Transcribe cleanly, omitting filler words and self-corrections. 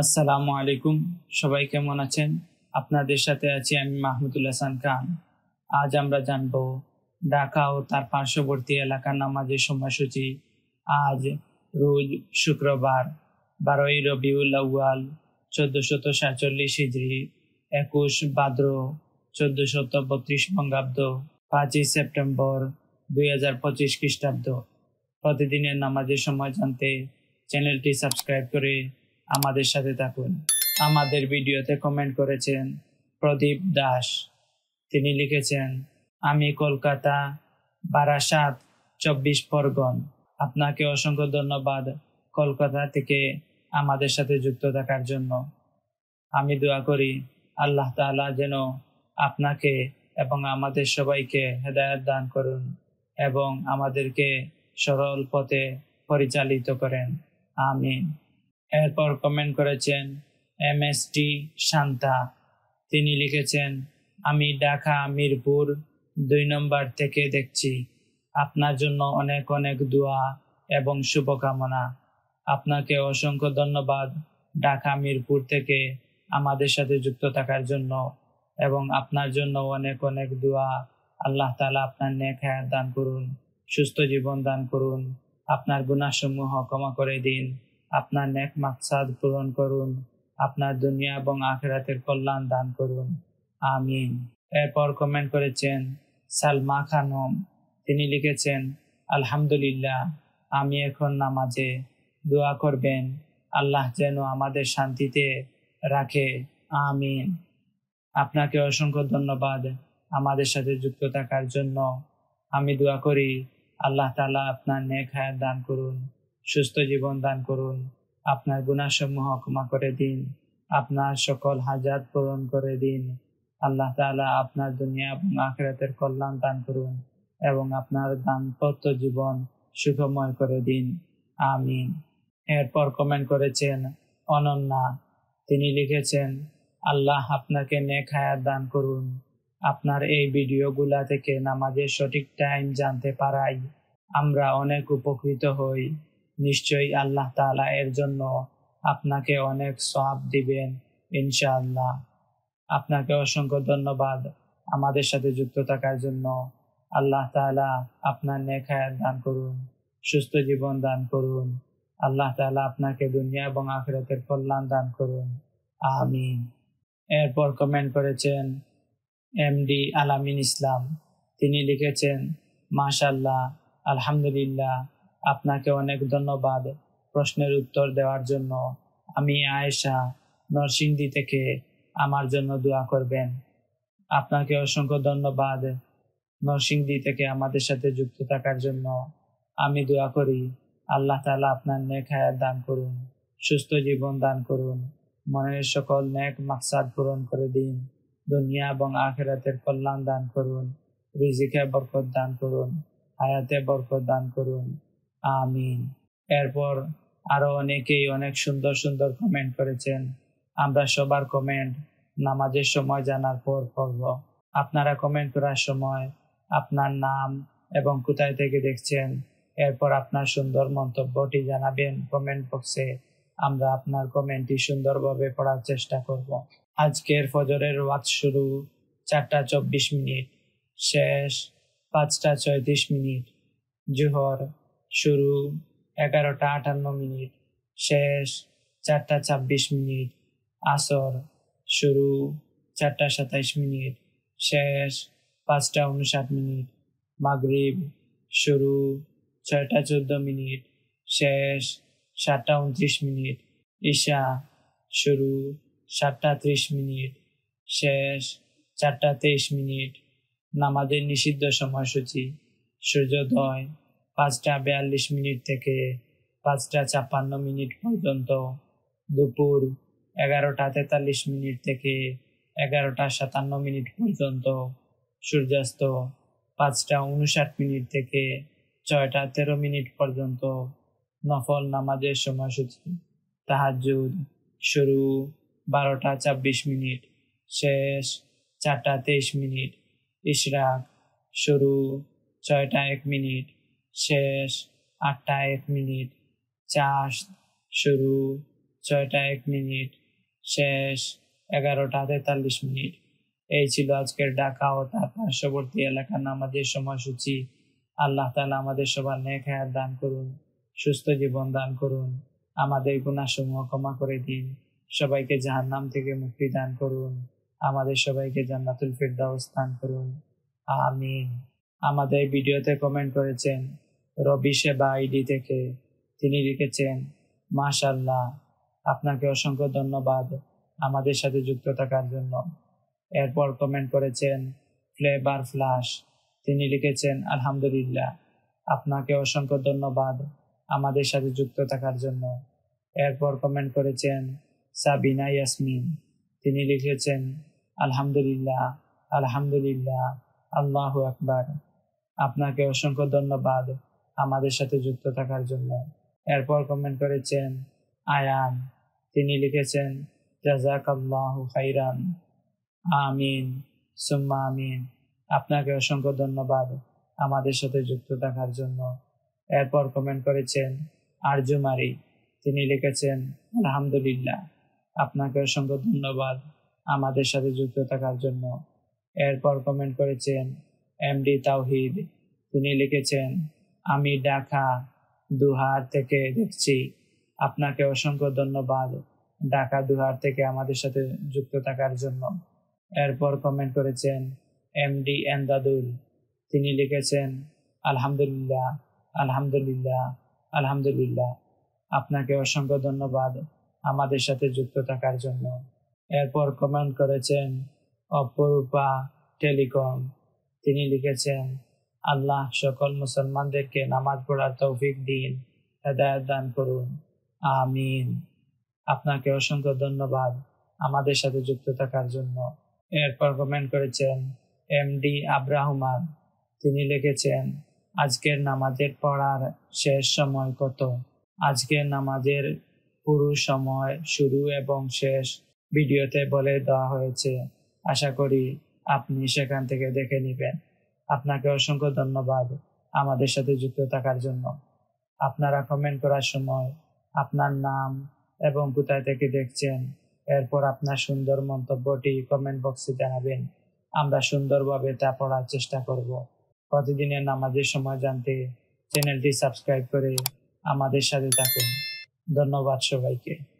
আসসালামু আলাইকুম। সবাই কেমন আছেন? আপনাদের সাথে আছি আমি মাহমুদুল হাসান খান। আজ আমরা জানব ঢাকা ও তার পার্শ্ববর্তী এলাকার নামাজের সময়সূচি। আজ রোজ শুক্রবার 12ই রবিউল আউয়াল 1447 হিজরি, 21 ভাদ্র 1432 বঙ্গাব্দ, 5ই সেপ্টেম্বর 2025 খ্রিস্টাব্দ। প্রতিদিনের নামাজের সময় জানতে চ্যানেলটি সাবস্ক্রাইব করে আমাদের সাথে থাকুন। আমাদের ভিডিওতে কমেন্ট করেছেন প্রদীপ দাস। তিনি লিখেছেন, আমি কলকাতা বারাসাত 24 পরগন। আপনাকে অসংখ্য ধন্যবাদ কলকাতা থেকে আমাদের সাথে যুক্ত থাকার জন্য। আমি দোয়া করি আল্লাহ তাআলা যেন আপনাকে এবং আমাদের সবাইকে হেদায়েত দান করুন এবং আমাদেরকে সরল পথে পরিচালিত করেন। আমিন। এরপর কমেন্ট করেছেন MST শান্তা। তিনি লিখেছেন, আমি ঢাকা মিরপুর 2 নম্বর থেকে দেখছি। আপনার জন্য অনেক অনেক দোয়া এবং শুভকামনা। আপনাকে অসংখ্য ধন্যবাদ ঢাকা মিরপুর থেকে আমাদের সাথে যুক্ত থাকার জন্য এবং আপনার জন্য অনেক অনেক দোয়া। আল্লাহ তাআলা আপনার নেক হায়াত দান করুন, সুস্থ জীবন দান করুন, আপনার গুনাহসমূহ ক্ষমা করে দিন, আপনার নেক মাকসাদ পূরণ করুন, আপনার দুনিয়া এবং আখিরাতের কল্যাণ দান করুন। আমিন। এরপর কমেন্ট করেছেন সালমা খানম। তিনি লিখেছেন, আলহামদুলিল্লাহ, আমি এখন নামাজে। দোয়া করবেন আল্লাহ যেন আমাদের শান্তিতে রাখে। আমিন। আপনাকে অসংখ্য ধন্যবাদ আমাদের সাথে যুক্ত থাকার জন্য। আমি দোয়া করি আল্লাহ তাআলা আপনার নেক হায়াত দান করুন, সুস্থ জীবন দান করুন, আপনার গুনাহসমূহ ক্ষমা করে দিন, আপনার সকল হাজাত পূরণ করে দিন। আল্লাহ তাআলা আপনার দুনিয়া এবং আখিরাতের কল্যাণ দান করুন এবং আপনার দাম্পত্য জীবন সুখময় করে দিন। আমিন। এরপর কমেন্ট করেছেন অনন্যা। তিনি লিখেছেন, আল্লাহ আপনাকে নেক হায়াত দান করুন। আপনার এই ভিডিওগুলা থেকে নামাজের সঠিক টাইম জানতে পারাই আমরা অনেক উপকৃত হই। নিশ্চয়ই আল্লাহ তাআলা এর জন্য আপনাকে অনেক সওয়াব দিবেন ইনশাআল্লাহ। আপনাকে অসংখ্য ধন্যবাদ আমাদের সাথে যুক্ত থাকার জন্য। আল্লাহ তাআলা আপনার নেক হায়াত দান করুন, সুস্থ জীবন দান করুন। আল্লাহ তাআলা আপনাকে দুনিয়া এবং আখিরাতের কল্যাণ দান করুন। আমিন। এরপর কমেন্ট করেছেন MD আলামিন ইসলাম। তিনি লিখেছেন, মাশাআল্লাহ, আলহামদুলিল্লাহ, আপনাকে অনেক ধন্যবাদ প্রশ্নের উত্তর দেওয়ার জন্য। আমি আয়েশা, নরসিংদী থেকে। আমার জন্য দোয়া করবেন। আপনাকে অসংখ্য ধন্যবাদ নরসিংদী থেকে আমাদের সাথে যুক্ত থাকার জন্য। আমি দোয়া করি আল্লাহ তাআলা আপনার নেক হায়াত দান করুন, সুস্থ জীবন দান করুন, মনের সকল নেক মাকসাদ পূরণ করে দিন, দুনিয়া এবং আখিরাতের কল্যাণ দান করুন, রিজিকে বরকত দান করুন, হায়াতে বরকত দান করুন। আমিন। এরপর আরো অনেকেই অনেক সুন্দর সুন্দর কমেন্ট করেছেন। আমরা সবার কমেন্ট নামাজের সময় জানার পর পড়ব। আপনারা কমেন্ট করার সময় আপনার নাম এবং কোথায় থেকে দেখছেন, এরপর আপনার সুন্দর মন্তব্যটি জানাবেন কমেন্ট বক্সে। আমরা আপনার কমেন্টটি সুন্দরভাবে পড়ার চেষ্টা করব। আজকের ফজরের ওয়াক্ত শুরু 4:24, শেষ 5:34। জোহর শুরু 11:58, শেষ 4:26। আসর শুরু 4:27, শেষ 5:59। মাগরিব শুরু 6:14, শেষ 7:29। ঈশা শুরু 7:30, শেষ 4:23। নামাজের নিষিদ্ধ সময়সূচি: সূর্যোদয় 5:42 থেকে 5:56 পর্যন্ত, দুপুর 11:43 থেকে 11:57 পর্যন্ত, সূর্যাস্ত 5:59 থেকে 6:13 পর্যন্ত। নফল নামাজের সময়সূচি: তাহাজ্জুদ শুরু 12:26, শেষ 4:23। ইশরাক শুরু 6:01, শেষ 8:01। চাষ শুরু 6টা 1 মিনিট, শেষ 11টা 43 মিনিট। এই ছিল আজকের ঢাকা ও তার পার্শ্ববর্তী এলাকার নামাজের সময়সূচি। আল্লাহ তাআলা আমাদের সবার নেক হায়াত দান করুন, সুস্থ জীবন দান করুন, আমাদের গুনাহসমূহ ক্ষমা করে দিন, সবাইকে জাহান্নাম থেকে মুক্তি দান করুন, আমাদের সবাইকে জান্নাতুল ফিরদাউস দান করুন, আমিন। আমাদের ভিডিওতে কমেন্ট করেছেন রবি সেবা আইডি থেকে। তিনি লিখেছেন, মাশাআল্লাহ, আপনাকে অসংখ্য ধন্যবাদ আমাদের সাথে যুক্ত থাকার জন্য। এরপর কমেন্ট করেছেন ফ্লেভার ফ্লাশ। তিনি লিখেছেন, আলহামদুলিল্লাহ, আপনাকে অসংখ্য ধন্যবাদ আমাদের সাথে যুক্ত থাকার জন্য। এরপর কমেন্ট করেছেন সাবিনা ইয়াসমিন। তিনি লিখেছেন, আলহামদুলিল্লাহ, আলহামদুলিল্লাহ, আল্লাহু আকবার। আপনাকে অসংখ্য ধন্যবাদ আমাদের সাথে যুক্ত থাকার জন্য। এরপর কমেন্ট করেছেন আয়ান। তিনি লিখেছেন, জাযাকাল্লাহু খাইরান, আমিন সুম্মা আমিন। আপনাকে অসংখ্য ধন্যবাদ আমাদের সাথে যুক্ত থাকার জন্য। এরপর কমেন্ট করেছেন আরজুমারি। তিনি লিখেছেন, আলহামদুলিল্লাহ, আপনাকে অসংখ্য ধন্যবাদ আমাদের সাথে যুক্ত থাকার জন্য। এরপর কমেন্ট করেছেন এমডি তাওহিদ। তিনি লিখেছেন, আমি ঢাকা দুহার থেকে দেখছি। আপনাকে অসংখ্য ধন্যবাদ ঢাকা দুহার থেকে আমাদের সাথে যুক্ত থাকার জন্য। এরপর কমেন্ট করেছেন এমডি এমদাদুল। তিনি লিখেছেন, আলহামদুলিল্লাহ, আলহামদুলিল্লাহ, আলহামদুলিল্লাহ। আপনাকে অসংখ্য ধন্যবাদ আমাদের সাথে যুক্ত থাকার জন্য। এরপর কমেন্ট করেছেন অপরূপা টেলিকম। তিনি লিখেছেন, আল্লাহ সকল মুসলমানদেরকে নামাজ পড়ার তৌফিক দিন, হেদায়েত দান করুন, আমিন। আপনাকে অসংখ্য ধন্যবাদ আমাদের সাথে যুক্ত থাকার জন্য। এরপর কমেন্ট করেছেন এমডি আব্রাহমান। তিনি লিখেছেন, আজকের নামাজের পড়ার শেষ সময় কত? আজকের নামাজের পুরো সময় শুরু এবং শেষ ভিডিওতে বলে দেওয়া হয়েছে। আশা করি আপনি সেখান থেকে দেখে নেবেন। আপনাকে অসংখ্য ধন্যবাদ আমাদের সাথে যুক্ত থাকার জন্য। আপনারা কমেন্ট করার সময় আপনার নাম এবং কোথায় থেকে দেখছেন, এরপর আপনার সুন্দর মন্তব্যটি কমেন্ট বক্সে জানাবেন। আমরা সুন্দরভাবে তা পড়ার চেষ্টা করব। প্রতিদিনের নামাজের সময় জানতে চ্যানেলটি সাবস্ক্রাইব করে আমাদের সাথে থাকুন। ধন্যবাদ সবাইকে।